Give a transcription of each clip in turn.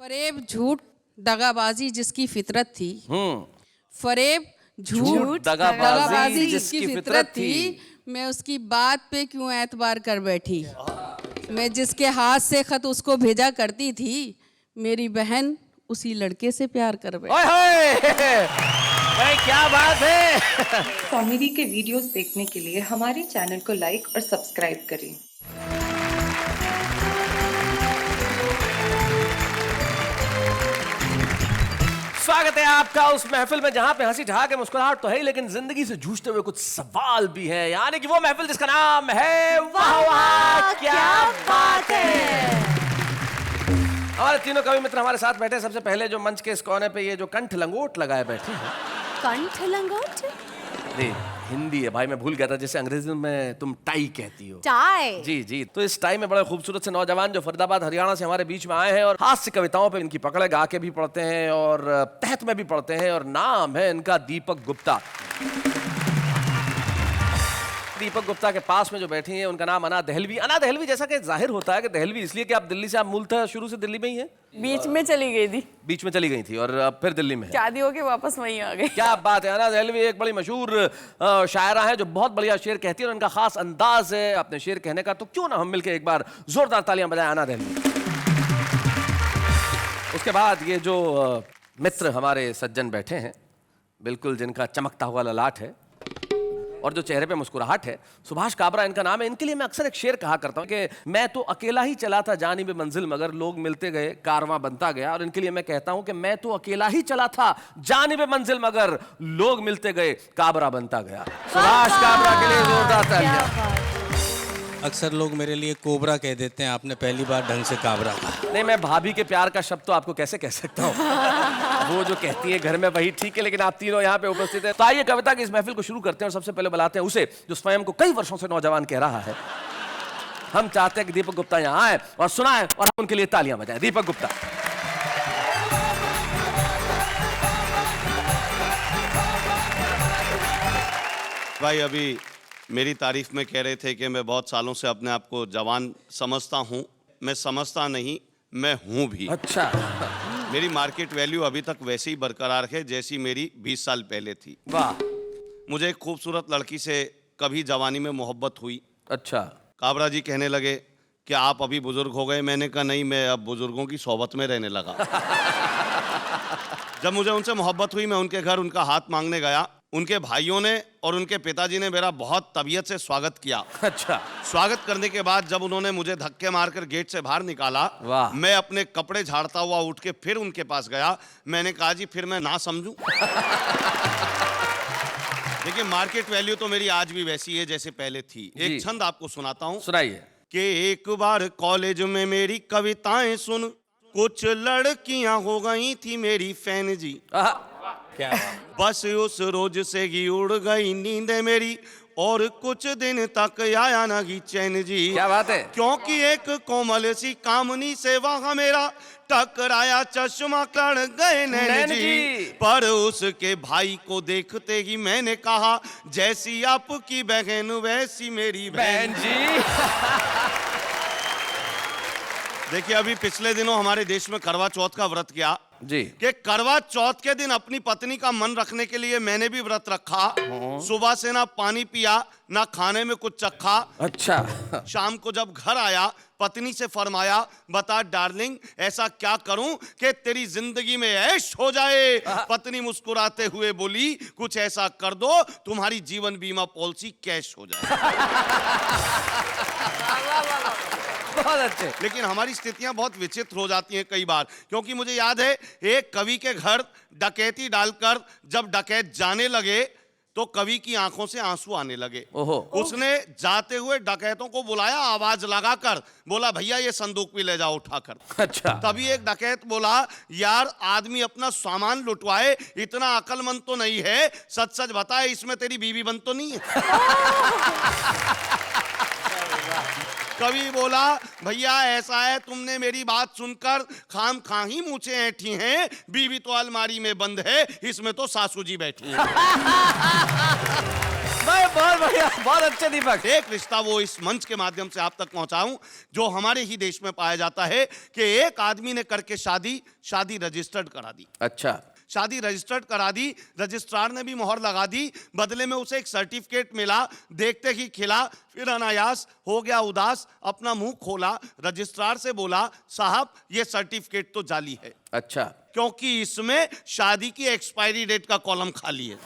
फरेब झूठ दगाबाजी जिसकी फितरत थी। फरेब झूठ दगाबाजी जिसकी फितरत थी, मैं उसकी बात पे क्यों एतबार कर बैठी। मैं जिसके हाथ से खत उसको भेजा करती थी, मेरी बहन उसी लड़के से प्यार कर बैठी। भाई क्या बात है। कॉमेडी के वीडियोस देखने के लिए हमारे चैनल को लाइक और सब्सक्राइब करें। स्वागत है आपका उस महफिल में जहां पे हंसी ठहाके मुस्कुराहट तो है ही, लेकिन जिंदगी से जूझते हुए कुछ सवाल भी हैं। यानी कि वो महफिल जिसका नाम है वाह वाह क्या बात है। हमारे तीनों कवि मित्र हमारे साथ बैठे। सबसे पहले जो मंच के इस कोने पे ये जो कंठ लंगोट लगाए बैठे हैं। कंठ लंगोट? नहीं, हिंदी है भाई, मैं भूल गया था। जैसे अंग्रेजी में तुम टाई कहती हो। टाई? जी जी। तो इस टाई में बड़े खूबसूरत से नौजवान जो फरीदाबाद हरियाणा से हमारे बीच में आए हैं और हास्य कविताओं पे इनकी पकड़ है, गा के भी पढ़ते हैं और तहत में भी पढ़ते हैं। और नाम है इनका दीपक गुप्ता। दीपक गुप्ता के पास में जो बैठी हैं उनका नाम अना दहलवी। अना दहलवी, जैसा कि जाहिर होता है कि दहलवी इसलिए कि आप दिल्ली से, आप मूलतः शुरू से दिल्ली में ही हैं? बीच में चली गई थी। बीच में चली गई थी और अब फिर दिल्ली में है। शादी होके वापस वहीं आ गई। क्या बात है। अना दहलवी एक बड़ी मशहूर शायरा है जो बहुत बढ़िया शेर कहती है और उनका खास अंदाज है अपने शेर कहने का। तो क्यों ना हम मिलकर एक बार जोरदार तालियां बजाएं अना दहलवी। उसके बाद ये जो मित्र हमारे सज्जन बैठे हैं, बिल्कुल जिनका चमकता हुआ ललाट है और जो चेहरे पे मुस्कुराहट है, सुभाष काबरा इनका नाम है। इनके लिए मैं अक्सर एक शेर कहा करता हूं कि मैं तो अकेला ही चला था जानिब मंजिल मगर लोग मिलते गए कारवां बनता गया। और इनके लिए मैं कहता हूं कि मैं तो अकेला ही चला था जानिब मंजिल मगर लोग मिलते गए काबरा बनता गया। सुभाष काबरा के लिए जोरदार तालियां। अक्सर लोग मेरे लिए कोबरा कह देते हैं, आपने पहली बार ढंग से काबरा कहा। नहीं, मैं भाभी के प्यार का शब्द तो आपको कैसे कह सकता हूँ। वो जो कहती है घर में वही ठीक है, लेकिन आप तीनों यहाँ पे उपस्थित हैं। तो आइए कविता की इस महफिल को शुरू करते हैं और सबसे पहले बुलाते हैं उसे जो स्वयं को कई वर्षों से नौजवान कह रहा है। हम चाहते हैं कि दीपक गुप्ता यहाँ आए और सुनाए और हम उनके लिए तालियां बजाएं। दीपक गुप्ता। भाई अभी मेरी तारीफ में कह रहे थे कि मैं बहुत सालों से अपने आप को जवान समझता हूँ। मैं समझता नहीं, मैं हूँ भी। अच्छा। मेरी मार्केट वैल्यू अभी तक वैसे ही बरकरार है जैसी मेरी 20 साल पहले थी। वाह। मुझे एक खूबसूरत लड़की से कभी जवानी में मोहब्बत हुई। अच्छा। काबरा जी कहने लगे कि आप अभी बुजुर्ग हो गए। मैंने कहा नहीं, मैं अब बुजुर्गों की सोहबत में रहने लगा। जब मुझे उनसे मोहब्बत हुई, मैं उनके घर उनका हाथ मांगने गया। उनके भाइयों ने और उनके पिताजी ने मेरा बहुत तबीयत से स्वागत किया। अच्छा। स्वागत करने के बाद जब उन्होंने मुझे धक्के मारकर गेट से बाहर निकाला, वाह। मैं अपने कपड़े झाड़ता हुआ उठ के फिर उनके पास गया। मैंने कहा जी फिर मैं ना समझूं। देखिए, मार्केट वैल्यू तो मेरी आज भी वैसी है जैसे पहले थी। एक छंद आपको सुनाता हूं। सुनाइए। कि एक बार कॉलेज में मेरी कविताएं सुन कुछ लड़कियां हो गई थी मेरी फैन जी। क्या बस उस रोज से ही उड़ गई नींद मेरी और कुछ दिन तक आया ना ही चैन जी। क्या बात है। क्योंकि एक कोमल सी कामनी से वहां मेरा टकराया चश्मा कर गए नैन जी। पर उसके भाई को देखते ही मैंने कहा जैसी आपकी बहन वैसी मेरी बहन जी। देखिए, अभी पिछले दिनों हमारे देश में करवा चौथ का व्रत किया जी। कि करवा चौथ के दिन अपनी पत्नी का मन रखने के लिए मैंने भी व्रत रखा। सुबह से ना पानी पिया ना खाने में कुछ चखा। अच्छा। शाम को जब घर आया, पत्नी से फरमाया बता डार्लिंग ऐसा क्या करूं कि तेरी जिंदगी में ऐश हो जाए। पत्नी मुस्कुराते हुए बोली कुछ ऐसा कर दो तुम्हारी जीवन बीमा पॉलिसी कैश हो जाए। बहुत अच्छे। लेकिन हमारी स्थितियां बहुत विचित्र हो जाती हैं कई बार, क्योंकि मुझे याद है एक कवि के घर डकैती डालकर जब डकैत जाने लगे तो कवि की आंखों से आंसू आने लगे। उसने जाते हुए डकैतों को बुलाया, आवाज लगाकर बोला भैया ये संदूक भी ले जाओ उठाकर। अच्छा। तभी एक डकैत बोला यार आदमी अपना सामान लुटवाए इतना अकलमंद तो नहीं है, सच सच बताए इसमें तेरी बीवी बंद तो नहीं है। कवि बोला भैया ऐसा है तुमने मेरी बात सुनकर खाम खा ही मूछें ऐठी हैं, बीवी तो अलमारी में बंद है, इसमें तो सासू जी बैठी हैं। भाई बहुत बढ़िया, बहुत अच्छे दीपक। एक रिश्ता वो इस मंच के माध्यम से आप तक पहुंचाऊं जो हमारे ही देश में पाया जाता है कि एक आदमी ने करके शादी रजिस्टर्ड करा दी। अच्छा, शादी रजिस्टर्ड करा दी, रजिस्ट्रार ने भी मोहर लगा दी, बदले में उसे एक सर्टिफिकेट मिला, देखते ही खिला, फिर अनायास हो गया उदास, अपना मुंह खोला, रजिस्ट्रार से बोला साहब ये सर्टिफिकेट तो जाली है। अच्छा, क्योंकि इसमें शादी की एक्सपायरी डेट का कॉलम खाली है।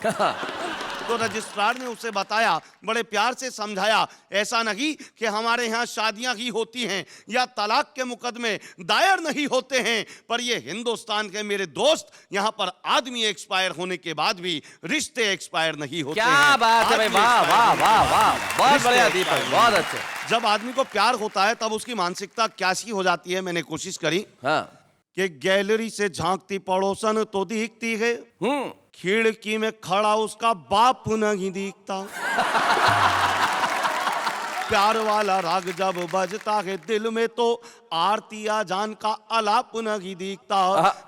तो रजिस्ट्रार ने उसे बताया, बड़े प्यार से समझाया, ऐसा नहीं कि हमारे यहाँ शादियां ही होती हैं या तलाक के मुकदमे दायर नहीं होते हैं, पर ये हिंदुस्तान के मेरे दोस्त, यहाँ पर आदमी एक्सपायर होने के बाद भी रिश्ते एक्सपायर नहीं होते हैं। क्या बात है भाई, वाह वाह वाह वाह, बहुत बढ़िया दीपक, बहुत अच्छे। जब आदमी को प्यार होता है तब उसकी मानसिकता कैसी हो जाती है, मैंने कोशिश करी हाँ, कि गैलरी से झांकती पड़ोसन तो दिखती है, खिड़की में खड़ा उसका बाप नहीं दिखता। प्यार वाला राग जब बजता है दिल में तो आरती आजान का आलाप नहीं दिखता।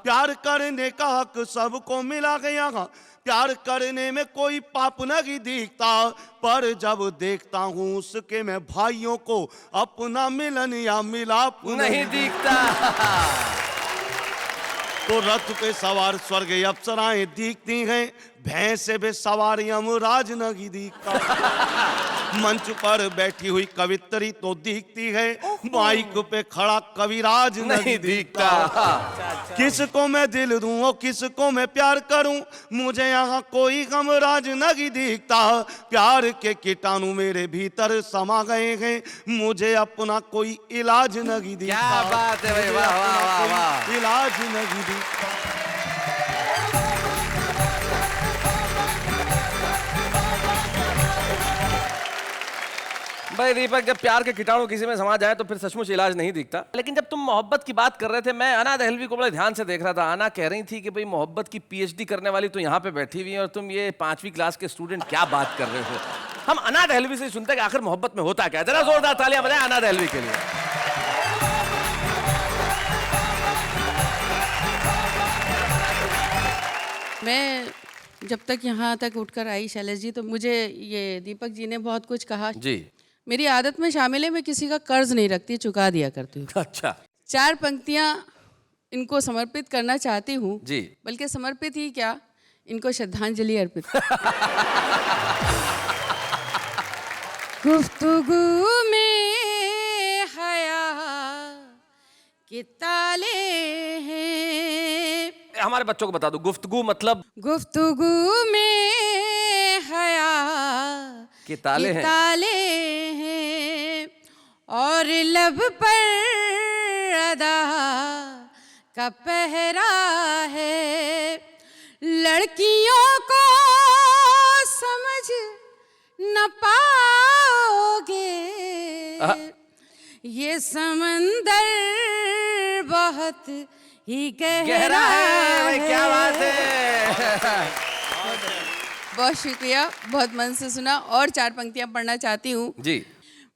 प्यार करने का हक सबको मिला गया, प्यार करने में कोई पाप नहीं दिखता, पर जब देखता हूँ उसके मैं भाइयों को अपना मिलन या मिलाप नहीं दिखता। तो रथ पे सवार स्वर्ग अप्सराएं दिखती हैं, भैंसे पे सवार यमराज नहीं दिखता। मंच पर बैठी हुई कवित्री तो दिखती है, माइक पे खड़ा कविराज नहीं दिखता। किसको मैं दिल दूं और किसको मैं प्यार करूं, मुझे यहाँ कोई गमराज नहीं दिखता। प्यार के कीटाणु मेरे भीतर समा गए हैं, मुझे अपना कोई इलाज नहीं दिखता। क्या बात है भाई, वाह वाह वाह वाह, इलाज नहीं दिखता। भाई दीपक, जब प्यार के कीटाणु किसी में समा जाए तो फिर सचमुच इलाज नहीं दिखता। लेकिन जब तुम मोहब्बत की बात कर रहे थे, मैं अना दहलवी को बड़े ध्यान से देख रहा था। अना कह रही थी कि भाई मोहब्बत की पीएचडी करने वाली तो यहाँ पे बैठी हुई है और तुम ये 5वीं क्लास के स्टूडेंट क्या बात कर रहे हो। हम अना दहलवी से सुनते हैं कि आखिर मोहब्बत में होता क्या। जरा जोरदार तालियां बजाएं अना दहलवी के लिए। मैं जब तक यहाँ तक उठकर आई शैलेश जी, तो मुझे ये दीपक जी ने बहुत कुछ कहा जी। मेरी आदत में शामिल है, मैं किसी का कर्ज नहीं रखती, चुका दिया करती हूँ। अच्छा, 4 पंक्तियाँ इनको समर्पित करना चाहती हूँ जी। बल्कि समर्पित ही क्या, इनको श्रद्धांजलि अर्पित। गुफ्तगू में हया के ताले हैं। हमारे बच्चों को बता दो, गुफ्तगू मतलब? गुफ्तगू में हया के ताले हैं, और लब पर अदा का पहरा है। लड़कियों को समझ न पाओगे, ये समंदर बहुत ही गहरा है। क्या बात है। बहुत शुक्रिया, बहुत मन से सुना। और 4 पंक्तियां पढ़ना चाहती हूँ जी।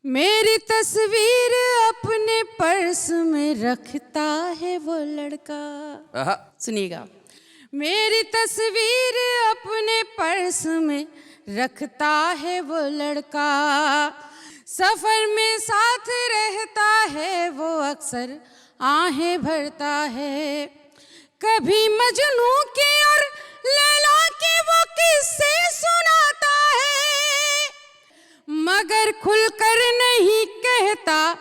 मेरी तस्वीर अपने पर्स में रखता है वो लड़का। सुनिएगा, मेरी तस्वीर अपने पर्स में रखता है वो लड़का, सफर में साथ रहता है वो अक्सर आहें भरता है। कभी मजनू के और लैला के वो किस्से सुनाता है, मगर खुलकर नहीं कहता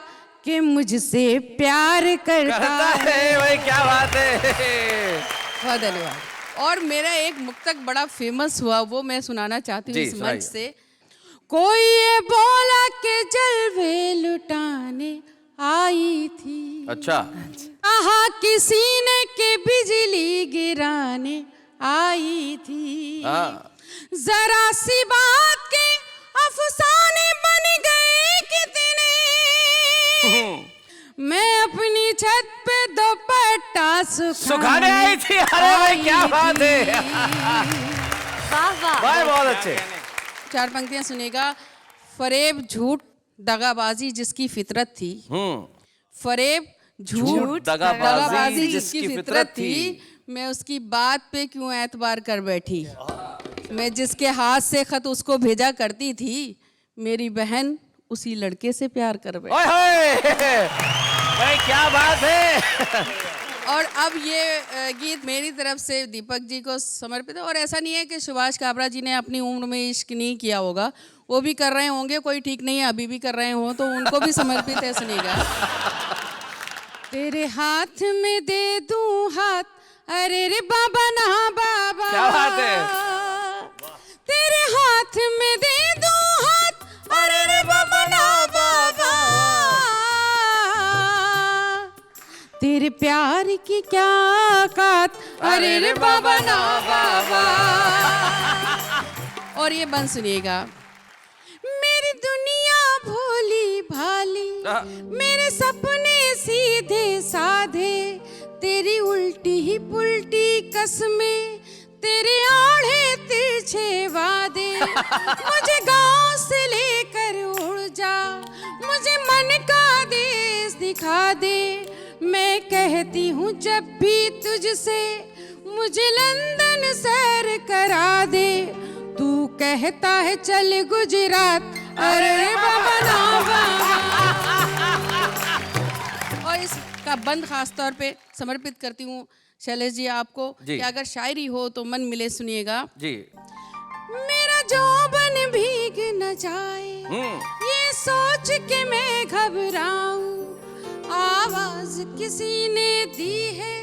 कि मुझसे प्यार करता है। भाई क्या बात है। बहुत धन्यवाद। और मेरा एक मुक्तक बड़ा फेमस हुआ, वो मैं सुनाना चाहती हूँ इस मंच से। कोई ये बोला के जलवे लुटाने आई थी। अच्छा। कहा किसी ने के बिजली गिराने आई थी। जरा सी बात के अफसाने बन गए कितने, मैं अपनी छत पे दुपट्टा सुखाने आई थी। अरे भाई क्या बात है। वाह वाह, भाई बहुत अच्छे। 4 पंक्तियां सुनेगा। फरेब झूठ दगाबाजी जिसकी फितरत थी, फरेब झूठ दगाबाजी जिसकी फितरत थी, मैं उसकी बात पे क्यों एतबार कर बैठी। मैं जिसके हाथ से खत उसको भेजा करती थी, मेरी बहन उसी लड़के से प्यार कर बैठी। ओए होए! भाई क्या बात है। और अब ये गीत मेरी तरफ से दीपक जी को समर्पित है। और ऐसा नहीं है कि सुभाष काबरा जी ने अपनी उम्र में इश्क नहीं किया होगा, वो भी कर रहे होंगे, कोई ठीक नहीं है अभी भी कर रहे हो, तो उनको भी समर्पित है सुनिएगा। तेरे हाथ में दे दूं हाथ, अरे रे बाबा ना बाबा, क्या बात है। तेरे हाथ में दे दूं हाथ, अरे रे बाबा ना बाबा, तेरे प्यार की क्या औकात, अरे रे बाबा ना बाबा। और ये बंद सुनिएगा। मेरी दुनिया भोली भाली, मेरे सपने सीधे साधे, तेरी उल्टी ही पुल्टी कसमें, तेरे आड़े तिरछे वादे। मुझे गांव से लेकर उड़ जा, मुझे मन का देश दिखा दे। मैं कहती हूँ जब भी तुझसे, मुझे लंदन सैर करा दे। तू कहता है चल गुजरात, अरे बाबा ना बाबा। और इसका बंद खास तौर पे समर्पित करती हूँ शैलेश जी आपको, कि अगर शायरी हो तो मन मिले सुनिएगा जी। मेरा जौबन भीग न जाए, ये सोच के मैं घबराऊं, आवाज किसी ने दी है,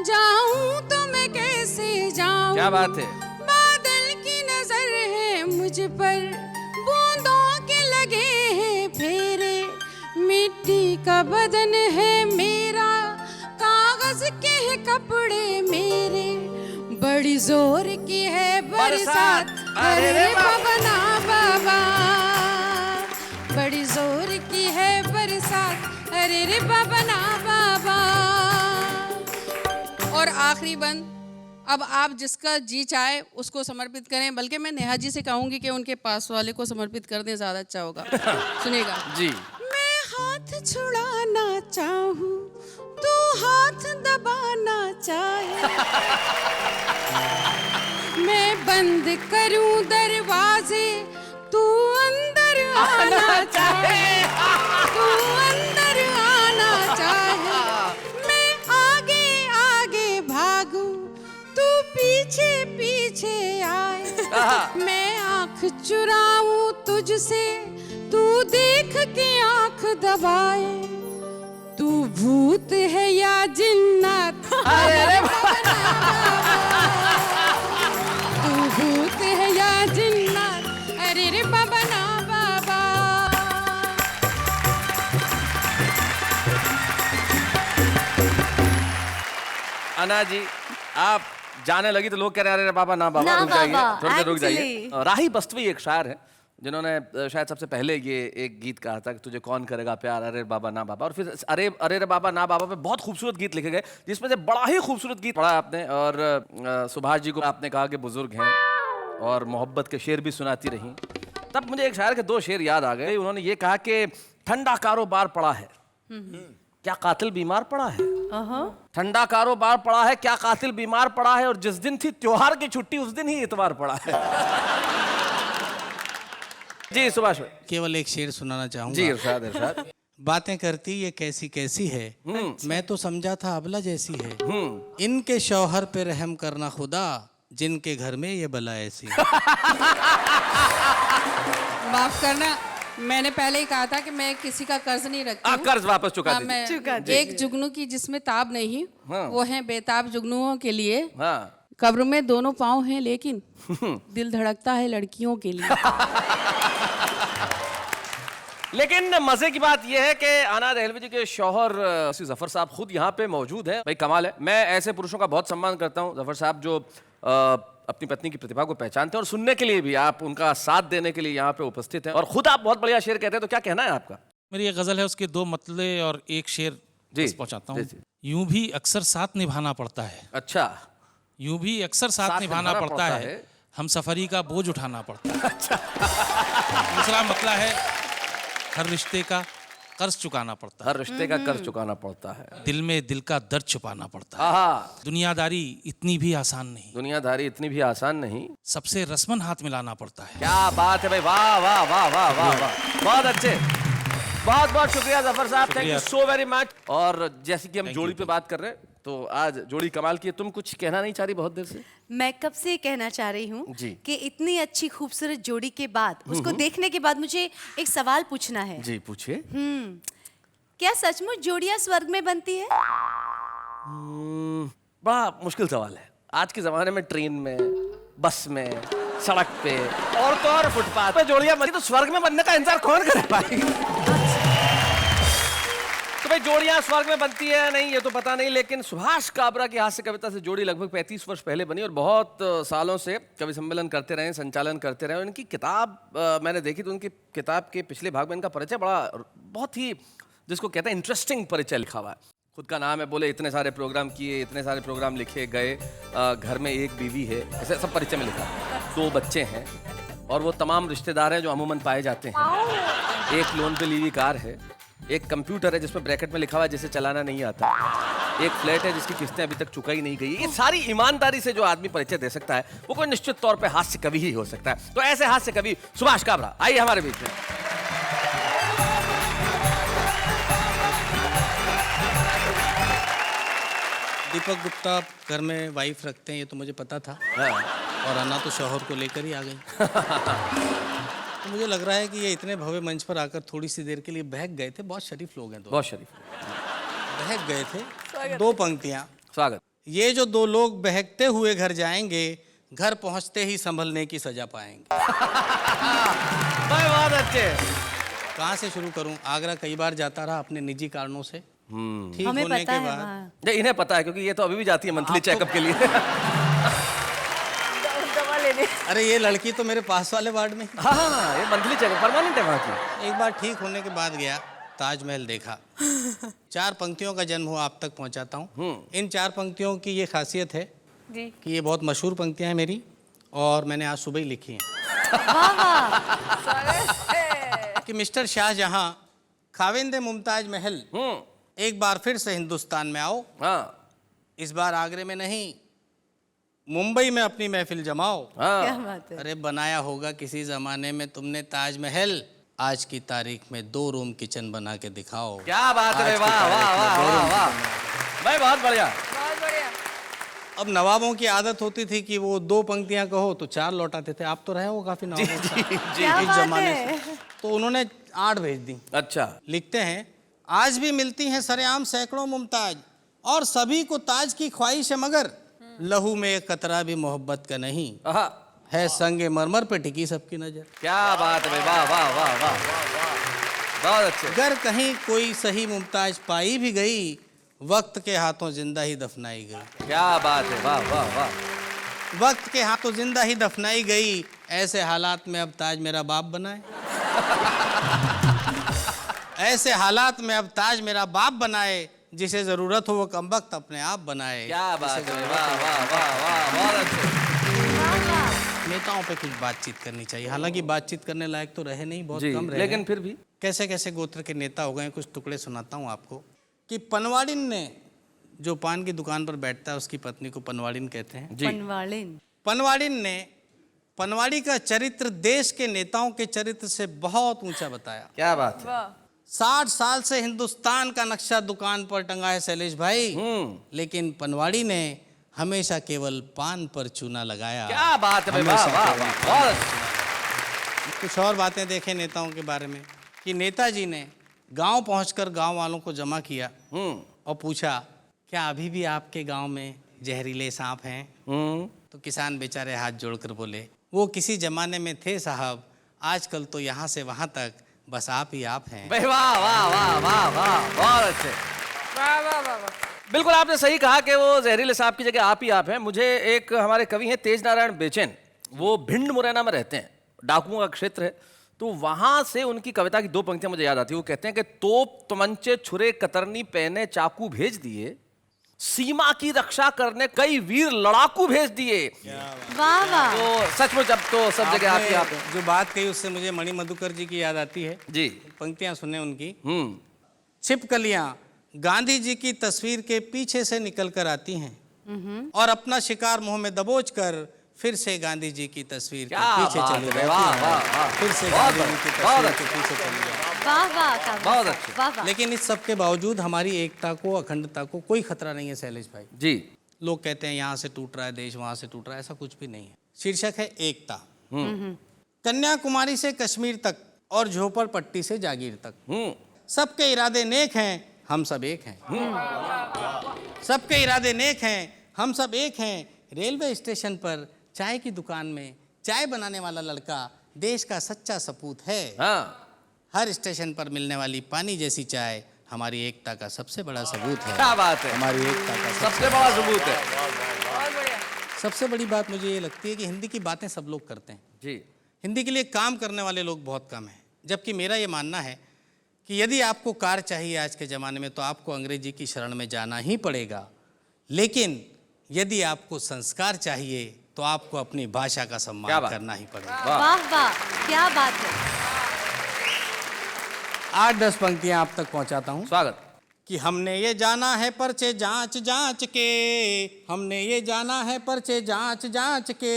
जाऊं तो मैं कैसे जाऊं। क्या बात है। बादल की नजर है मुझ पर, बूंदों के लगे हैं फेरे, मिट्टी का बदन है मेरा, कागज के हैं कपड़े मेरे, बड़ी जोर की है बरसात, अरे रे बाबा ना बाबा, बड़ी जोर की है बरसात, अरे रे बाबा ना बाबा। और आखिरी बंद, अब आप जिसका जी चाहे उसको समर्पित करें, बल्कि मैं नेहा जी से कहूंगी कि उनके पास वाले को समर्पित कर दें, ज्यादा अच्छा होगा। सुनिएगा जी। मैं हाथ छुड़ाना चाहूं, तू हाथ दबाना चाहे, मैं बंद करूं दरवाजे, तू अंदर आना चाहे, तू अंदर आना चाहे, मैं आगे आगे भागूं, तू पीछे पीछे आए, मैं आंख चुराऊं तुझसे, तू देख के आंख दबाए, तू भूत है या जिन्नात, अरे तू भूत है या जिन्नात, अरे रे बाबा ना बाबा। अना जी, आप जाने लगी तो लोग कह रहे हैं अरे बाबा ना बाबा, ना रुक जाइए, बाबा, थोड़ी देर रुक जाइए। actually। राही बस्तवी एक शायर है जिन्होंने शायद सबसे पहले ये एक गीत कहा था कि तुझे कौन करेगा प्यार, अरे बाबा ना बाबा। और फिर अरे अरे रे बाबा ना बाबा पे बहुत खूबसूरत गीत लिखे गए, जिसमें से बड़ा ही खूबसूरत गीत पढ़ा आपने। और सुभाष जी को आपने कहा कि बुजुर्ग हैं और मोहब्बत के शेर भी सुनाती रहीं। तब मुझे एक शायर के दो शेर याद आ गए। उन्होंने ये कहा कि ठंडा कारोबार पड़ा है, क्या कातिल बीमार पड़ा है। ठंडा कारोबार पड़ा है, क्या कातिल बीमार पड़ा है, और जिस दिन थी त्योहार की छुट्टी उस दिन ही इतवार पड़ा है। जी सुभाष भाई, केवल एक शेर सुनाना चाहूंगा। जी इरशाद इरशाद। बातें करती ये कैसी कैसी है, मैं तो समझा था अबला जैसी है, इनके शौहर पे रहम करना खुदा, जिनके घर में ये बला ऐसी है। माफ करना, मैंने पहले ही कहा था कि मैं किसी का कर्ज नहीं रखती हूँ। कर्ज वापस चुका दीजिए। एक जुगनू की जिसमें ताब नहीं, वो है बेताब जुगनुओं के लिए। हाँ। कब्र में दोनों पाँव हैं लेकिन दिल धड़कता है लड़कियों के लिए। लेकिन मजे की बात यह है कि आना दहलवी जी के शौहर जफर साहब खुद यहाँ पे मौजूद हैं। भाई कमाल है। मैं ऐसे पुरुषों का बहुत सम्मान करता हूँ जफर साहब, जो अपनी पत्नी की प्रतिभा को पहचानते हैं और सुनने के लिए भी, आप उनका साथ देने के लिए यहाँ पे उपस्थित हैं। और खुद आप बहुत बढ़िया शेर कहते हैं, तो क्या कहना है आपका? मेरी एक गजल है, उसके दो मतले और एक शेर पहुंचाता हूँ। यूं भी अक्सर साथ निभाना पड़ता है। अच्छा। यूं भी अक्सर साथ निभाना पड़ता है, हम सफरी का बोझ उठाना पड़ता है। अच्छा। दूसरा मतला है, हर रिश्ते का कर्ज चुकाना पड़ता है, हर रिश्ते का कर्ज चुकाना पड़ता है। दिल में दिल का दर्द छुपाना पड़ता है। आहा, दुनियादारी इतनी भी आसान नहीं, दुनियादारी इतनी भी आसान नहीं। सबसे रस्मन हाथ मिलाना पड़ता है। क्या बात है भाई, वाह वाह वाह वाह वाह वाह, बहुत अच्छे, बहुत बहुत शुक्रिया जफर साहब, thank you so very much. और जैसे कि हम जोड़ी पे बात कर रहे हैं, तो आज जोड़ी कमाल की है। तुम कुछ कहना नहीं चाह रही बहुत देर से? मैं कब से कहना चाह रही हूँ जी। कि इतनी अच्छी खूबसूरत जोड़ी के बाद, उसको देखने के बाद मुझे एक सवाल पूछना है। जी पूछिए। क्या सचमुच जोड़ियां स्वर्ग में बनती है? बड़ा मुश्किल सवाल है। आज के जमाने में ट्रेन में, बस में, सड़क पे और तो और फुटपाथ पे जोड़ियां बनती, तो स्वर्ग में बनने का इंतजार कौन करे भाई? तो भाई जोड़ियां स्वर्ग में बनती है नहीं ये तो पता नहीं, लेकिन सुभाष काबरा की हास्य कविता से जोड़ी लगभग 35 वर्ष पहले बनी और बहुत सालों से कवि सम्मेलन करते रहे, संचालन करते रहे। उनकी किताब मैंने देखी तो उनकी किताब के पिछले भाग में इनका परिचय बड़ा, बहुत ही जिसको कहते हैं इंटरेस्टिंग परिचय लिखा हुआ है। खुद का नाम है, बोले इतने सारे प्रोग्राम किए, इतने सारे प्रोग्राम लिखे गए, घर में एक बीवी है, ऐसे सब परिचय में लिखा है। 2 बच्चे हैं और वो तमाम रिश्तेदार हैं जो अमूमन पाए जाते हैं। एक लोन पे ली हुई कार है, एक कंप्यूटर है जिसमें ब्रैकेट में लिखा हुआ है जिसे चलाना नहीं आता, एक फ्लैट है जिसकी किस्तें अभी तक चुकाई नहीं गई। ये सारी ईमानदारी से जो आदमी परिचय दे सकता है वो कोई निश्चित तौर पे हास्य कवि ही हो सकता है। तो ऐसे हास्य कवि सुभाष काबरा आइए हमारे बीच में। दीपक गुप्ता घर में वाइफ रखते हैं, ये तो मुझे पता था। हाँ। और अन्ना तो शौहर को लेकर ही आ गई। तो मुझे लग रहा है कि ये इतने भव्य मंच पर आकर थोड़ी सी देर के लिए बहक गए थे। बहुत शरीफ लोग हैं दो, बहुत शरीफ, बहक गए थे। 2 पंक्तियां। स्वागत। ये जो 2 लोग बहकते हुए घर जाएंगे, घर पहुंचते ही संभलने की सजा पाएंगे। बहुत अच्छे। कहाँ से शुरू करूं? आगरा कई बार जाता रहा अपने निजी कारणों से। ठीक हमें होने पता के है बाद वहाँ। नहीं, इन्हें पता है क्योंकि ये तो अभी भी जाती है मंथली चेकअप के लिए। अरे ये लड़की तो मेरे पास वाले वार्ड में। हाँ, ये मंथली चेकअप परमानेंट है वहाँ की। एक बार ठीक होने के बाद गया, ताजमहल देखा। 4 पंक्तियों का जन्म हुआ, आप तक पहुंचाता हूँ। इन 4 पंक्तियों की ये खासियत है जी। कि ये बहुत मशहूर पंक्तियां हैं मेरी, और मैंने आज सुबह ही लिखी हैं। कि मिस्टर शाहजहां, खाविंदे मुमताज महल, एक बार फिर से हिंदुस्तान में आओ। हाँ, इस बार आगरे में नहीं, मुंबई में अपनी महफिल जमाओ। हाँ। क्या बात है। अरे बनाया होगा किसी जमाने में तुमने ताजमहल, आज की तारीख में 2 रूम किचन बना के दिखाओ। क्या बात है, आज की वाह वाह तारीख में वाह 2 वाह रूम वाह किचन। भाई, बहुत बढ़िया। अब नवाबों की आदत होती थी कि वो 2 पंक्तियां कहो तो 4 लौटाते थे। आप तो रहे हो काफी नवाबों के साथ क्या इस बात जमाने है। से, तो उन्होंने 8 भेज दी। अच्छा। लिखते हैं, आज भी मिलती हैं सरेआम सैकड़ों मुमताज, और सभी को ताज की ख्वाहिश है, मगर लहू में एक कतरा भी मोहब्बत का नहीं आहा, है, संगे मरमर पे टिकी सबकी नजर। क्या बात है भाई, वाह वाह वाह वाह, बहुत अच्छे। अगर कहीं कोई सही मुमताज पाई भी गई, वक्त के हाथों जिंदा ही दफनाई गई। क्या बात है, वाह वाह वाह। वक्त के हाथों जिंदा ही दफनाई गई, ऐसे हालात में अब ताज मेरा बाप बनाए। ऐसे हालात में अब ताज मेरा बाप बनाए, जिसे जरूरत हो वो कमबख्त अपने आप बनाए। क्या बात है, वाह वाह वाह वाह, बहुत अच्छे। नेताओं पे कुछ बातचीत करनी चाहिए, हालांकि बातचीत करने लायक तो रहे नहीं, बहुत जी, कम रहे लेकिन हैं। फिर भी कैसे कैसे गोत्र के नेता हो गए, कुछ टुकड़े सुनाता हूँ आपको। कि पनवाड़िन ने, जो पान की दुकान पर बैठता है उसकी पत्नी को पनवाड़िन कहते हैं। जी, पनवाड़िन। पनवाड़िन ने पनवाड़ी का चरित्र देश के नेताओं के चरित्र से बहुत ऊंचा बताया। क्या बात है। 60 साल से हिंदुस्तान का नक्शा दुकान पर टंगा है शैलेश भाई, लेकिन पनवाड़ी ने हमेशा केवल पान पर चूना लगाया। क्या बात है भाई, वाह हमेशा वाह केवल वाह, बहुत अच्छे। कुछ और बातें देखें नेताओं के बारे में। कि नेताजी ने गांव पहुंचकर गांव वालों को जमा किया और पूछा, क्या अभी भी आपके गांव में जहरीले सांप हैं? तो किसान बेचारे हाथ जोड़कर बोले, वो किसी जमाने में थे साहब, आजकल तो यहाँ से वहाँ तक बस आप ही आप हैं। भाई वाह वाह वाह वाह वाह, बहुत अच्छे। वाह वाह वाह वाह। बिल्कुल आपने सही कहा कि वो जहरीले सांप की जगह आप ही आप हैं। मुझे एक हमारे कवि हैं तेज नारायण बेचैन, वो भिंड मुरैना में रहते हैं, डाकुओं का क्षेत्र है, तो वहां से उनकी कविता की 2 पंक्तियां मुझे याद आती है। वो कहते हैं कि तोप तमंचे छुरे कतरनी पहने चाकू भेज दिए, सीमा की रक्षा करने कई वीर लड़ाकू भेज दिए। वाह वाह। तो सचमुच अब तो सब जगह आप ही आप हैं। जो बात कही उससे मुझे मणि मधुकर जी की याद आती है। जी। पंक्तियां सुने उनकी। छिपकलियां गांधी जी की तस्वीर के पीछे से निकल कर आती हैं और अपना शिकार मुंह में दबोच कर फिर से गांधी जी की तस्वीर के क्या पीछे बात चली है, जाती वाह, हैं। वाह, वाह। फिर से बहुत गांधी जी की बहुत तस्वीर के पीछे चली जाती हैं। वाह वाह काव्य बहुत साहब, अच्छे। वाह वाह। लेकिन इस सब के बावजूद हमारी एकता को, अखंडता को कोई खतरा नहीं है शैलेश भाई। जी। लोग कहते हैं यहाँ से टूट रहा है देश, वहां से टूट रहा है, ऐसा कुछ भी नहीं है। शीर्षक है एकता। कन्याकुमारी से कश्मीर तक और झोपड़पट्टी से जागीर तक, सबके इरादे नेक हैं, हम सब एक हैं। सबके इरादे नेक हैं, हम सब एक हैं। रेलवे स्टेशन पर चाय की दुकान में चाय बनाने वाला लड़का देश का सच्चा सपूत है। हाँ, हर स्टेशन पर मिलने वाली पानी जैसी चाय हमारी एकता का सबसे बड़ा सबूत है। क्या बात है, हमारी एकता का सबसे बड़ा सबूत है। सबसे बड़ी बात मुझे ये लगती है कि हिंदी की बातें सब लोग करते हैं, जी। हिंदी के लिए काम करने वाले लोग बहुत कम हैं। जबकि मेरा ये मानना है कि यदि आपको कार चाहिए आज के ज़माने में तो आपको अंग्रेजी की शरण में जाना ही पड़ेगा, लेकिन यदि आपको संस्कार चाहिए तो आपको अपनी भाषा का क्या सम्मान बात? करना ही पड़ेगा। वाह वाह, क्या बात है। 8-10 पंक्तियां आप तक पहुंचाता हूं स्वागत। कि हमने ये जाना है पर्चे जांच जांच के, हमने ये जाना है पर्चे जांच जांच के,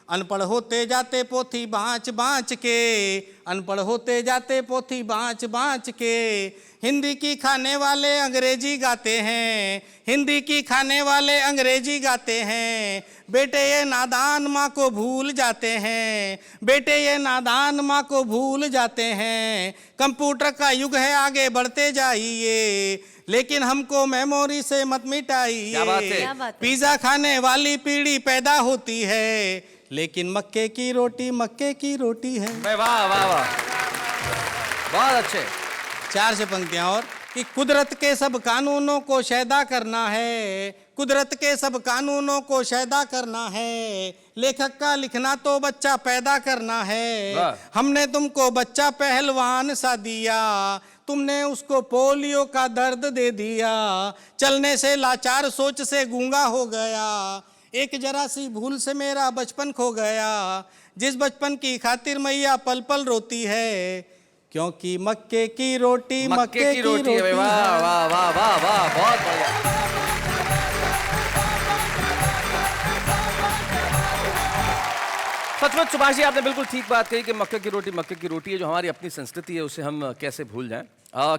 अनपढ़ होते जाते पोथी बाँच बाँच के, अनपढ़ होते जाते पोथी बाँच बाँच के। हिंदी की खाने वाले अंग्रेजी गाते हैं, हिंदी की खाने वाले अंग्रेजी गाते हैं। बेटे ये नादान माँ को भूल जाते हैं, बेटे ये नादान माँ को भूल जाते हैं। कंप्यूटर का युग है आगे बढ़ते जाइए, लेकिन हमको मेमोरी से मत मिटाइए। क्या बात है? क्या बात है? पिज़्ज़ा खाने वाली पीढ़ी पैदा होती है, लेकिन मक्के की रोटी है। वाह वाह वाह, बहुत अच्छे। 4 से पंक्तियां और कि कुदरत के सब कानूनों को शैदा करना है, कुदरत के सब कानूनों को शैदा करना है। लेखक का लिखना तो बच्चा पैदा करना है। वाह। हमने तुमको बच्चा पहलवान सा दिया, तुमने उसको पोलियो का दर्द दे दिया। चलने से लाचार, सोच से गूंगा हो गया, एक जरा सी भूल से मेरा बचपन खो गया। जिस बचपन की खातिर मैया पल पल रोती है, क्योंकि मक्के की रोटी मक्के की रोटी है। वाह वाह वाह वाह वाह, बहुत बढ़िया। सचमुच सुभाष जी, आपने बिल्कुल ठीक बात कही कि मक्के की रोटी है। जो हमारी अपनी संस्कृति है उसे हम कैसे भूल जाएं।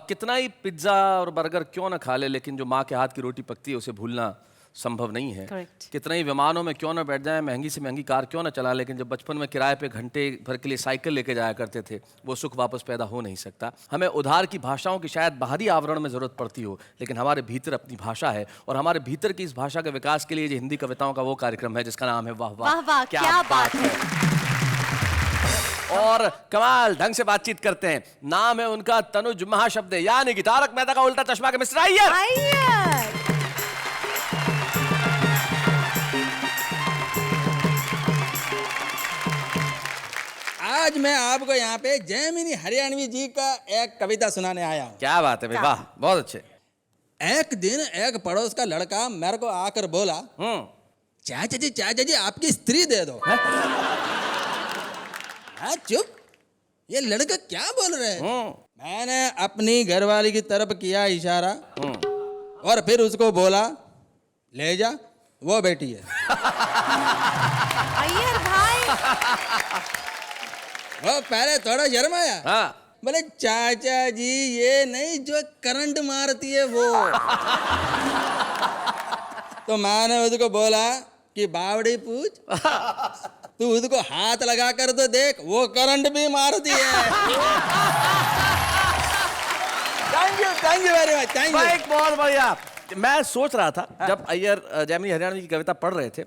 कितना ही पिज्ज़ा और बर्गर क्यों ना खा ले, लेकिन जो माँ के हाथ की रोटी पकती है उसे भूलना संभव नहीं है। Correct. कितना ही विमानों में क्यों ना बैठ जाए, महंगी से महंगी कार क्यों ना चला, लेकिन जब बचपन में किराए पे घंटे भर के लिए साइकिल लेके जाया करते थे, वो सुख वापस पैदा हो नहीं सकता। हमें उधार की भाषाओं की शायद बाहरी आवरण में ज़रूरत पड़ती हो, लेकिन हमारे भीतर अपनी भाषा है, और हमारे भीतर की इस भाषा के विकास के लिए जो हिंदी कविताओं का वो कार्यक्रम है जिसका नाम है वाह वाह वाह, क्या बात है। और कमाल ढंग से बातचीत करते हैं। नाम है उनका तनुज महाशब्द, यानी कि तारक मेहता का उल्टा चश्मा के मिस्टर अय्यर। अय्यर। आज मैं आपको यहाँ पे जैमिनी हरियाणवी जी का एक कविता सुनाने आया हूँ। क्या बात है भाई, वाह, बहुत अच्छे। एक दिन एक पड़ोस का लड़का मेरे को आकर बोला, चाचा जी आपकी स्त्री दे दो। हाँ चुप, ये लड़का क्या बोल रहे हैं? मैंने अपनी घरवाली की तरफ किया इशारा और फिर उसको बोला, ले जा, वो बेटी है। अय्यर भाई, वो पहले थोड़ा शर्माया, हाँ। बोले चाचा जी ये नहीं जो करंट मारती है वो। तो मैंने उसको बोला कि बावड़ी पूछ, तू उसको हाथ लगा कर तो देख, वो करंट भी मारती है। Thank you very much, thank you. बहुत बढ़िया। मैं सोच रहा था जब अय्यर जैमिनी हरियाणवी की कविता पढ़ रहे थे,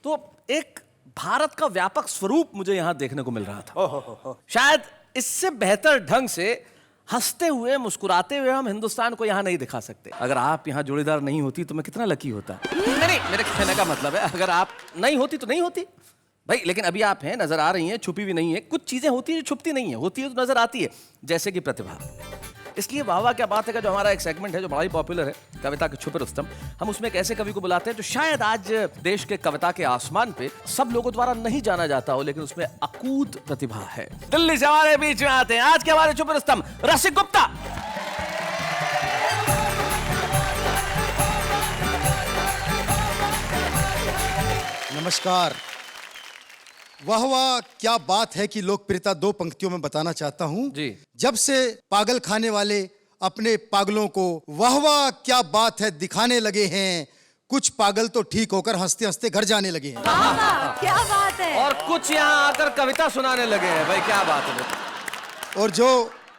तो एक भारत का व्यापक स्वरूप मुझे यहाँ देखने को मिल रहा था। शायद इससे बेहतर ढंग से हंसते हुए मुस्कुराते हुए हम हिंदुस्तान को यहाँ नहीं दिखा सकते। अगर आप यहाँ जोड़ीदार नहीं होती तो मैं कितना लकी होता। नहीं, मेरे कहने का मतलब है अगर आप नहीं होती तो नहीं होती भाई, लेकिन अभी आप हैं, नजर आ रही हैं, छुपी भी नहीं है। कुछ चीजें होती है जो छुपती नहीं है, होती है तो नजर आती है, जैसे कि प्रतिभा। इसलिए वाह वाह क्या बात है का जो हमारा एक सेगमेंट है जो बड़ा ही पॉपुलर है, कविता के छुपे रुस्तम, हम उसमें एक ऐसे कवि को बुलाते हैं जो शायद आज देश के कविता के आसमान पे सब लोगों द्वारा नहीं जाना जाता हो, लेकिन उसमें अकूत प्रतिभा है। दिल्ली से हमारे बीच में आते हैं आज के हमारे छुपे रुस्तम, रसिक गुप्ता। नमस्कार। वाह वाह, क्या बात है कि लोकप्रियता 2 पंक्तियों में बताना चाहता हूं। जी। जब से पागल खाने वाले अपने पागलों को वाह वाह क्या बात है दिखाने लगे हैं, कुछ पागल तो ठीक होकर हंसते हंसते घर जाने लगे हैं। वाह वाह, क्या बात है। और कुछ यहाँ आकर कविता सुनाने लगे हैं। भाई क्या बात है। और जो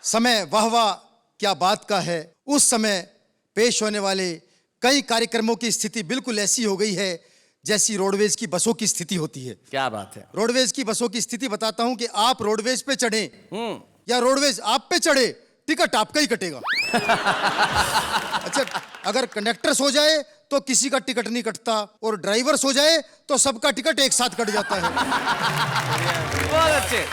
समय वाह वाह क्या बात का है, उस समय पेश होने वाले कई कार्यक्रमों की स्थिति बिल्कुल ऐसी हो गई है जैसी रोडवेज की बसों की स्थिति होती है। क्या बात है। रोडवेज की बसों की स्थिति बताता हूं कि आप रोडवेज पे चढ़े या रोडवेज आप पे चढ़े, टिकट आपका ही कटेगा। अच्छा, अगर कंडक्टर सो जाए तो किसी का टिकट नहीं कटता, और ड्राइवर सो जाए तो सबका टिकट एक साथ कट जाता है। बहुत अच्छे।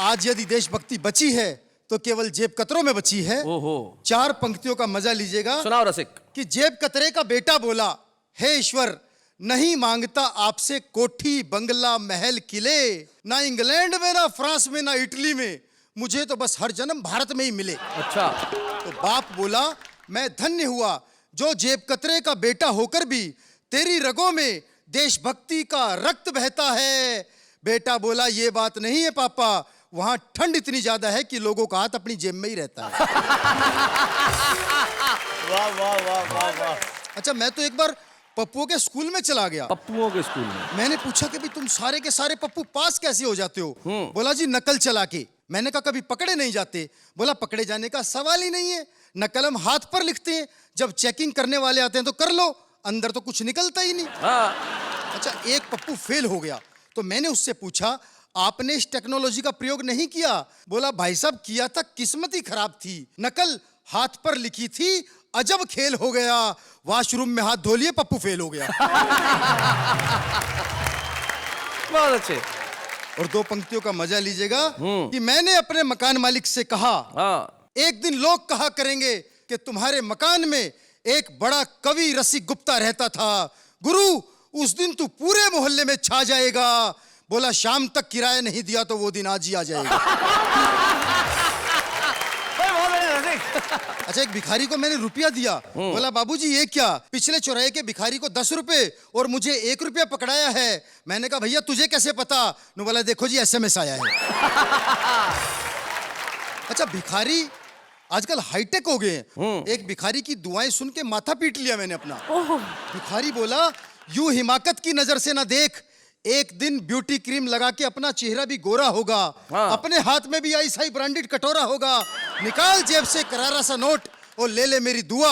आज यदि देशभक्ति बची है तो केवल जेब कतरों में बची है। ओहो। 4 पंक्तियों का मजा लीजिएगा। सुनाओ रसिक। कि जेब कतरे का बेटा बोला, हे ईश्वर, नहीं मांगता आपसे कोठी बंगला महल किले, ना इंग्लैंड में ना फ्रांस में ना इटली में, मुझे तो बस हर जन्म भारत में ही मिले। अच्छा। तो बाप बोला, मैं धन्य हुआ जो जेब कतरे का बेटा होकर भी तेरी रगों में देशभक्ति का रक्त बहता है। बेटा बोला, ये बात नहीं है पापा, वहां ठंड इतनी ज्यादा है कि लोगों का हाथ अपनी जेब में ही रहता है। वाह वाह वाह वाह वाह। अच्छा, मैं तो एक बार पप्पुओं के स्कूल में चला गया। पप्पुओं के स्कूल में? मैंने पूछा कि भाई तुम सारे के सारे पप्पू पास कैसे हो जाते हो? बोला जी नकल चला के। मैंने कहा कभी पकड़े नहीं जाते? बोला पकड़े जाने का सवाल ही नहीं है, नकल हम हाथ पर लिखते हैं, जब चेकिंग करने वाले आते हैं तो कर लो, अंदर तो कुछ निकलता ही नहीं। अच्छा, एक पप्पू फेल हो गया तो मैंने उससे पूछा, आपने इस टेक्नोलॉजी का प्रयोग नहीं किया? बोला भाई साहब किया था, किस्मत ही खराब थी, नकल हाथ पर लिखी थी, अजब खेल हो गया, वॉशरूम में हाथ धो लिए, पप्पू फेल हो गया। बहुत अच्छे। और 2 पंक्तियों का मजा लीजिएगा कि मैंने अपने मकान मालिक से कहा, एक दिन लोग कहा करेंगे कि तुम्हारे मकान में एक बड़ा कवि रसिक गुप्ता रहता था, गुरु उस दिन तू पूरे मोहल्ले में छा जाएगा। बोला शाम तक किराया नहीं दिया तो वो दिन आज ही आ जाएगा। अच्छा, एक भिखारी को मैंने रुपया दिया, बोला बाबूजी ये क्या? पिछले चौराहे के भिखारी को 10 रुपए और मुझे 1 रुपया पकड़ाया है। मैंने कहा भैया तुझे कैसे पता? नु बोला देखो जी SMS आया है। अच्छा, भिखारी आजकल हाईटेक हो गए हैं। एक भिखारी की दुआएं सुन के माथा पीट लिया मैंने अपना। भिखारी बोला, यूं हिमाकत की नजर से ना देख, एक दिन ब्यूटी क्रीम लगा के अपना चेहरा भी गोरा होगा, अपने हाथ में भी ऐसा ही ब्रांडेड कटोरा होगा, निकाल जेब से करारा सा नोट और ले ले मेरी दुआ,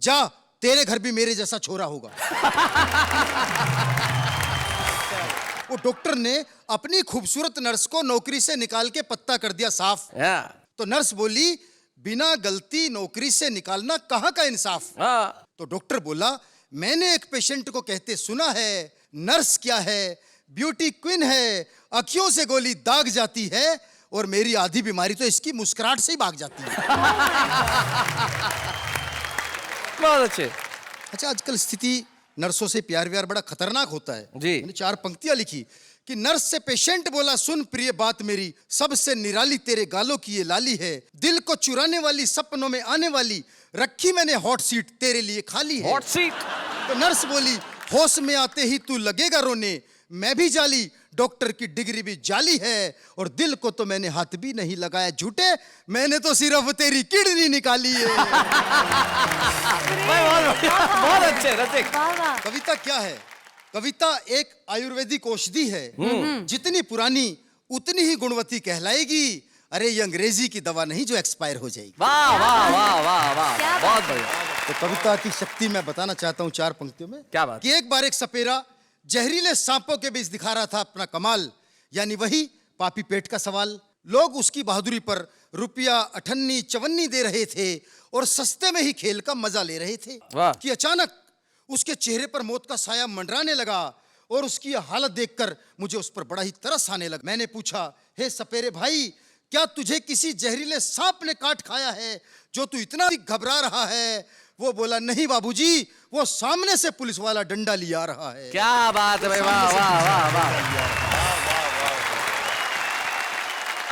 जा तेरे घर भी मेरे जैसा छोरा होगा। वो डॉक्टर ने अपनी खूबसूरत नर्स को नौकरी से निकाल के पत्ता कर दिया साफ। तो नर्स बोली, बिना गलती नौकरी से निकालना कहाँ का इंसाफ? तो डॉक्टर बोला, मैंने एक पेशेंट को कहते सुना है, नर्स क्या है, ब्यूटी क्वीन है, अखियों से गोली दाग जाती है, और मेरी आधी बीमारी तो इसकी मुस्कुराहट से ही भाग जाती है। बहुत अच्छे। अच्छा, आजकल स्थिति नर्सों से प्यार व्यार बड़ा खतरनाक होता है जी। मैंने 4 पंक्तियां लिखी कि नर्स से पेशेंट बोला, सुन प्रिय बात मेरी, सबसे निराली तेरे गालों की ये लाली है, दिल को चुराने वाली, सपनों में आने वाली, रखी मैंने हॉट सीट तेरे लिए खाली है। Hot seat? तो नर्स बोली, होश में आते ही तू लगेगा रोने, मैं भी जाली, डॉक्टर की डिग्री भी जाली है, और दिल को तो मैंने हाथ भी नहीं लगाया झूठे, मैंने तो सिर्फ तेरी किडनी निकाली है। बहुत अच्छे रसिक। कविता क्या है? कविता एक आयुर्वेदिक औषधि है, जितनी पुरानी उतनी ही गुणवती कहलाएगी। अरे ये अंग्रेजी की दवा नहीं जो एक्सपायर हो जाएगी। वाह वाह वाह वाह वाह, बहुत बढ़िया। तो कविता की शक्ति मैं बताना चाहता हूँ 4 पंक्तियों में। क्या बात? कि एक बार एक सपेरा जहरीले सांपों के बीच दिखा रहा था अपना कमाल, यानी वही पापी पेट का सवाल। लोग उसकी बहादुरी पर रुपया 58-54 दे रहे थे और सस्ते में ही खेल का मजा ले रहे थे कि अचानक उसके चेहरे पर मौत का साया मंडराने लगा, और उसकी हालत देखकर मुझे उस पर बड़ा ही तरस आने लगा। मैंने पूछा, हे सपेरे भाई, क्या तुझे किसी जहरीले सांप ने काट खाया है जो तू इतना घबरा रहा है? वो बोला, नहीं बाबूजी, वो सामने से पुलिस वाला डंडा लिया रहा है। क्या बात है भाई, वाह वाह वाह वाह।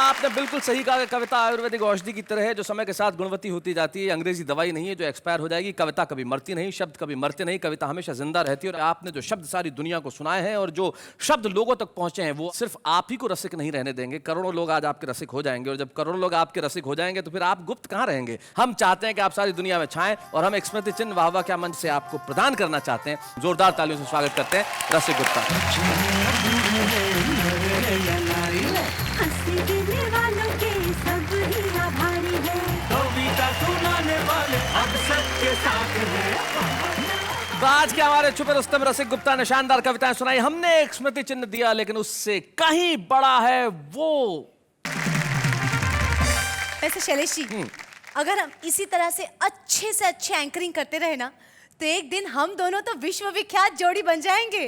आपने बिल्कुल सही कहा कि कविता आयुर्वेदिक औषधि की तरह है जो समय के साथ गुणवती होती जाती है। अंग्रेजी दवाई नहीं है जो एक्सपायर हो जाएगी। कविता कभी मरती नहीं, शब्द कभी मरते नहीं, कविता हमेशा जिंदा रहती है। और आपने जो शब्द सारी दुनिया को सुनाए हैं और जो शब्द लोगों तक पहुंचे हैं वो सिर्फ आप ही को रसिक नहीं रहने देंगे। करोड़ों लोग आज आपके रसिक हो जाएंगे और जब करोड़ों लोग आपके रसिक हो जाएंगे तो फिर आप गुप्त कहाँ रहेंगे। हम चाहते हैं कि आप सारी दुनिया में छाएं और हम एक स्मृति चिन्ह वाह वाह क्या मंच से आपको प्रदान करना चाहते हैं। जोरदार तालियों से स्वागत करते हैं रसिक गुप्ता। आज के हमारे छुपे रुस्तम रसिक गुप्ता ने शानदार कविताएं सुनाई। हमने एक स्मृति चिन्ह दिया लेकिन उससे कहीं बड़ा है वो। वैसे शैलेश जी, अगर हम इसी तरह से अच्छे एंकरिंग करते रहे ना तो एक दिन हम दोनों तो विश्वविख्यात जोड़ी बन जाएंगे।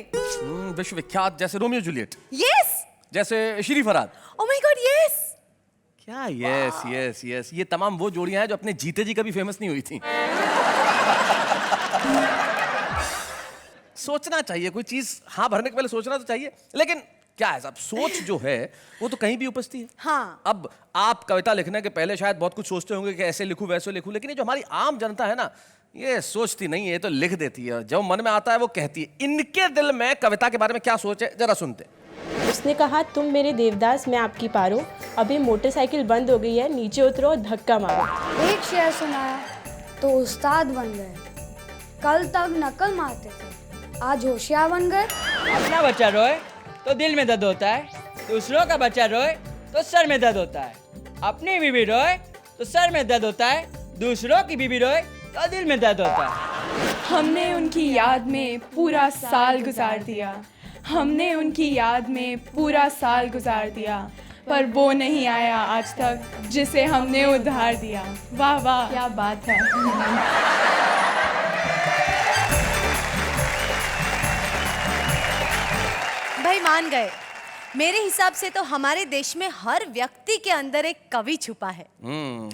विश्वविख्यात जैसे रोमियो जूलियट। यस। जैसे Shri Farhad. Oh my God yes. क्या यस यस यस, ये तमाम वो जोड़ियां हैं जो अपने जीते जी कभी फेमस नहीं हुई थी। सोचना चाहिए कोई चीज हाँ भरने के पहले सोचना तो चाहिए, लेकिन क्या है साहब, सोच जो है वो तो कहीं भी उपजती है। हाँ। अब आप कविता लिखने के पहले शायद बहुत कुछ सोचते होंगे कि ऐसे लिखूं वैसे लिखूं, लेकिन ये जो हमारी आम जनता है ना ये सोचती नहीं है, ये तो लिख देती है। जो मन में आता है वो कहती है। इनके दिल में कविता के बारे में क्या सोच है जरा सुनते। उसने कहा तुम मेरे देवदास मैं आपकी पारो, अभी मोटरसाइकिल बंद हो गई है, नीचे उतरो धक्का मारो। एक शेर सुनाया तो उस्ताद बन गए, कल तक नकल मारते थे आज होशियार बन गए। अपना बच्चा रोए तो दिल में दर्द होता है, दूसरों का बच्चा रोए तो सर में दर्द होता है। अपनी बीवी रोए तो सर में दर्द होता है, दूसरों की बीवी रोए तो दिल में दर्द होता है। हमने उनकी याद में पूरा साल गुजार दिया, हमने उनकी याद में पूरा साल गुजार दिया, पर वो नहीं आया आज तक जिसे हमने उधार दिया। वाह वाह क्या बात है। भाई मान गए। मेरे हिसाब से तो हमारे देश में हर व्यक्ति के अंदर एक कवि छुपा है।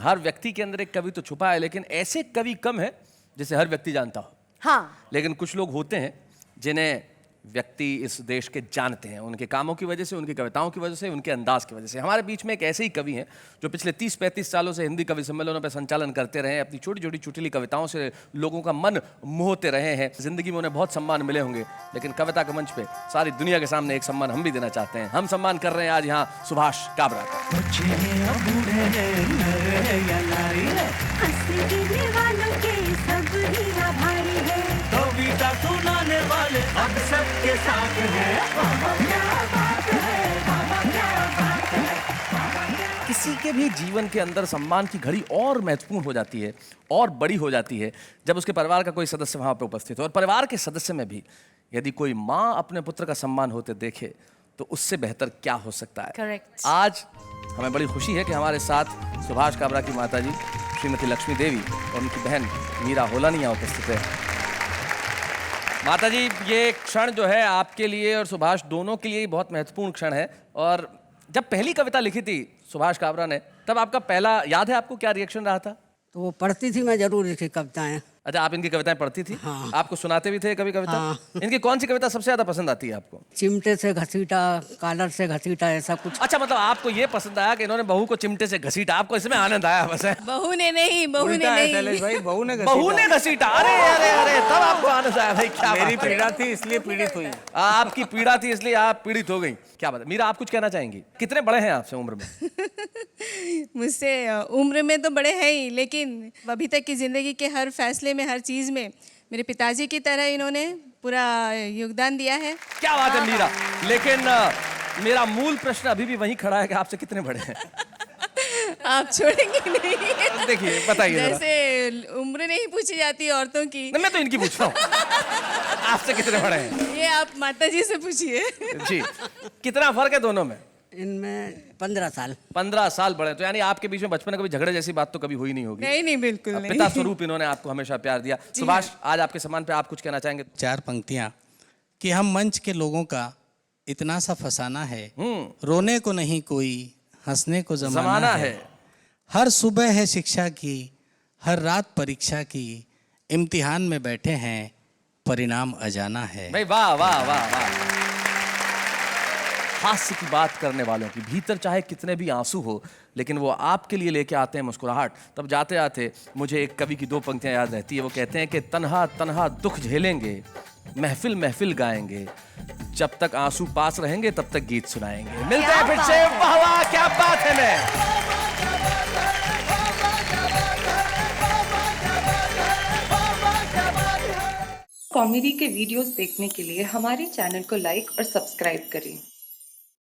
हर व्यक्ति के अंदर एक कवि तो छुपा है, लेकिन ऐसे कवि कम है जिसे हर व्यक्ति जानता हो। हाँ। लेकिन कुछ लोग होते हैं जिन्हें व्यक्ति इस देश के जानते हैं, उनके कामों की वजह से, उनकी कविताओं की वजह से, उनके अंदाज की वजह से। हमारे बीच में एक ऐसे ही कवि हैं जो पिछले 30-35 सालों से हिंदी कवि सम्मेलनों पर संचालन करते रहे हैं, अपनी छोटी छोटी चुटली कविताओं से लोगों का मन मोहते रहे हैं। जिंदगी में उन्हें बहुत सम्मान मिले होंगे, लेकिन कविता के मंच पे सारी दुनिया के सामने एक सम्मान हम भी देना चाहते हैं। हम सम्मान कर रहे हैं आज यहाँ सुभाष काबरा का। सुनाने वाले अब सबके साथ हैं। किसी के भी जीवन के अंदर सम्मान की घड़ी और महत्वपूर्ण हो जाती है और बड़ी हो जाती है जब उसके परिवार का कोई सदस्य वहां पर उपस्थित हो। और परिवार के सदस्य में भी यदि कोई माँ अपने पुत्र का सम्मान होते देखे तो उससे बेहतर क्या हो सकता है। करेक्ट। आज हमें बड़ी खुशी है कि हमारे साथ सुभाष काबरा की माताजी श्रीमती लक्ष्मी देवी और उनकी बहन मीरा होलानी उपस्थित है। माताजी, ये क्षण जो है आपके लिए और सुभाष दोनों के लिए ही बहुत महत्वपूर्ण क्षण है। और जब पहली कविता लिखी थी सुभाष काबरा ने, तब आपका पहला याद है आपको क्या रिएक्शन रहा था? तो वो पढ़ती थी, मैं जरूर लिखी कविताएं। अच्छा, आप इनकी कविताएं पढ़ती थी? हाँ। आपको सुनाते भी थे कभी कविता? हाँ। इनकी कौन सी कविता सबसे ज्यादा पसंद आती है आपको? चिमटे से घसीटा, कॉलर से घसीटा, ऐसा कुछ। अच्छा, मतलब आपको ये पसंद आया कि इन्होंने बहू को चिमटे से घसीटा, आपको इसमें आनंद आया बस है? बहू ने नहीं, बहू ने नहीं भाई, बहू ने घसीटा। अरे अरे अरे, तब आपको आनंद आया भाई। क्या मेरी पीड़ा थी इसलिए पीड़ित हुई। आपकी पीड़ा थी इसलिए आप पीड़ित हो गई। क्या बात है। मीरा, आप कुछ कहना चाहेंगी? कितने बड़े हैं आपसे उम्र में? मुझसे उम्र में तो बड़े हैं ही, लेकिन अभी तक की जिंदगी के हर फैसले में, हर चीज में मेरे पिताजी की तरह इन्होंने पूरा योगदान दिया है। क्या बात है मीरा। लेकिन मेरा मूल प्रश्न अभी भी वहीं खड़ा है कि आपसे कितने बड़े हैं? आप छोड़ेंगे नहीं? देखिए, बताइए जरा। जैसे उम्र नहीं पूछी जाती औरतों की। मैं तो इनकी पूछ रहा हूँ। आपसे कितने बड़े हैं? ये आप माताजी से पूछिए। जी, कितना फर्क है दोनों में? इनमें 15 साल। 15 साल बड़े। तो यानी आपके बीच में बचपन में कभी झगड़े जैसी बात तो कभी हुई नहीं होगी? नहीं नहीं, बिल्कुल नहीं। पिता स्वरूप इन्होंने आपको हमेशा प्यार दिया। सुभाष, आज आपके सम्मान पे आप कुछ कहना चाहेंगे? 4 पंक्तियां कि हम मंच के लोगों का इतना सा फसाना है, रोने को नहीं कोई, हंसने को जमाना है। हर सुबह है शिक्षा की, हर रात परीक्षा की, इम्तिहान में बैठे हैं, परिणाम अजाना है। भाई वाह वाह वाह वाह। हास्य की बात करने वालों की, भीतर चाहे कितने भी आंसू हो लेकिन वो आपके लिए लेके आते हैं मुस्कुराहट। तब जाते आते मुझे एक कवि की 2 पंक्तियां याद रहती है। वो कहते हैं कि तन्हा तन्हा दुख झेलेंगे, महफिल महफिल गाएंगे, जब तक आंसू पास रहेंगे तब तक गीत सुनाएंगे। मिलते हैं फिर से। वाह वाह, क्या बात है। मैं कॉमेडी के वीडियोस देखने के लिए हमारे चैनल को लाइक और सब्सक्राइब करें।